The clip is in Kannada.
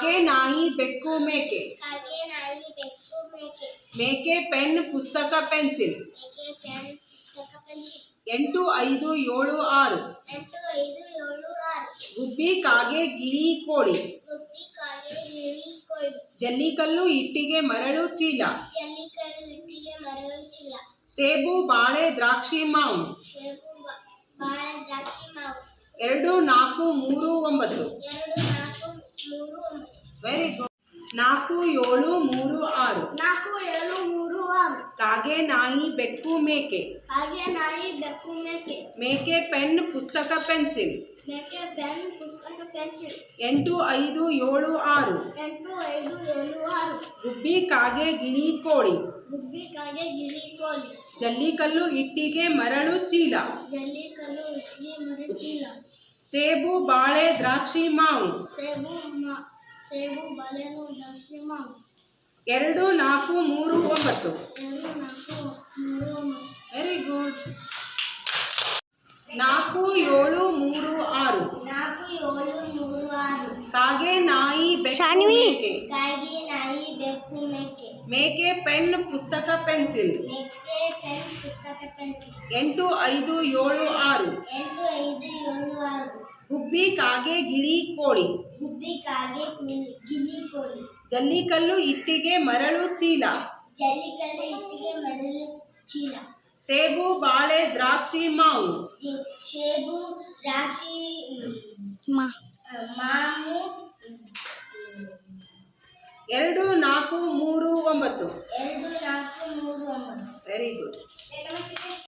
ಕಾಗೆ ನಾಯಿ ಬೆಕ್ಕು ಮೇಕೆ. ಕಾಗೆ ನಾಯಿ ಬೆಕ್ಕು ಮೇಕೆ. ಮೇಕೆ ಪೆನ್ ಪುಸ್ತಕ ಪೆನ್ಸಿಲ್. ಮೇಕೆ ಪೆನ್ ಪುಸ್ತಕ ಪೆನ್ಸಿಲ್. 8 5 7 6. 8 5 7 6. ಗುಬ್ಬಿ ಕಾಗೆ ಗಿಳಿ ಕೋಳಿ. ಗುಬ್ಬಿ ಕಾಗೆ ಗಿಳಿ ಕೋಳಿ. ಜಲ್ಲಿಕಲ್ಲು ಇಟ್ಟಿಗೆ ಮರಳು ಚೀಲ. ಜಲ್ಲಿಕಲ್ಲು ಇಟ್ಟಿಗೆ ಮರಳು ಚೀಲ. ಸೇಬು ಬಾಳೆ ದ್ರಾಕ್ಷಿ ಮಾವು. ಸೇಬು ಬಾಳೆ ದ್ರಾಕ್ಷಿ ಮಾವು. 2 4 3 9. 2 4 3 9. Very good. 4 7 3 6. 4 7 3 6. ಕಾಗೆ ನಾಯಿ ಬೆಕ್ಕು ಮೇಕೆ. ಕಾಗೆ ನಾಯಿ ಬೆಕ್ಕು ಮೇಕೆ. ಮೇಕೆ ಪೆನ್ ಪುಸ್ತಕ ಪೆನ್ಸಿಲ್. ಮೇಕೆ ಪೆನ್ ಪುಸ್ತಕ ಪೆನ್ಸಿಲ್. 8 5 7 6. 8 5 7 6. ಗುಬ್ಬಿ ಕಾಗೆ ಗಿಳಿ ಕೋಳಿ. ಗುಬ್ಬಿ ಕಾಗೆ ಗಿಳಿ ಕೋಳಿ. ಜಲ್ಲಿಕಲ್ಲು ಇಟ್ಟಿಗೆ ಮರಳು ಚೀಲ. ಜಲ್ಲಿಕಲ್ಲು ಇಟ್ಟಿಗೆ ಮರಳು ಚೀಲ. ಸೇಬು ಬಾಳೆ ದ್ರಾಕ್ಷಿ ಮಾವು. ಸೇಬು ಬಾಳೆಹಣ್ಣು ದ್ರಾಕ್ಷಿ ಮಾವು. 2 4 3 9. 2 4 3 9. Very good. 4 7 3 6. 4 7 3 6. ಕಾಗೆ ನಾಯಿ ಬೆಕ್ಕು ಮೇಕೆ. ಕಾಗೆ ನಾಯಿ ಬೆಕ್ಕು ಮೇಕೆ. ಮೇಕೆ ಪೆನ್ ಪುಸ್ತಕ ಪೆನ್ಸಿಲ್. ಮೇಕೆ ಪೆನ್ ಪುಸ್ತಕ ಪೆನ್ಸಿಲ್. 8 5 7 6. 8 5 7 6. ಗುಬ್ಬಿ ಕಾಗೆ ಗಿಳಿ ಕೋಳಿ. ಗುಬ್ಬಿ ಕಾಗೆ ಗಿಳಿ ಕೋಳಿ. ಜಲ್ಲಿಕಲ್ಲು ಇಟ್ಟಿಗೆ ಮರಳು ಚೀಲ. ಜಲ್ಲಿಕಲ್ಲು ಇಟ್ಟಿಗೆ ಮರಳು ಚೀಲ. ಸೇಬು ಬಾಳೆ ದ್ರಾಕ್ಷಿ ಮಾವು. ಸೇಬು ದ್ರಾಕ್ಷಿ ಮಾವು. 2 4 3 9. 2 4 3 9. Very good.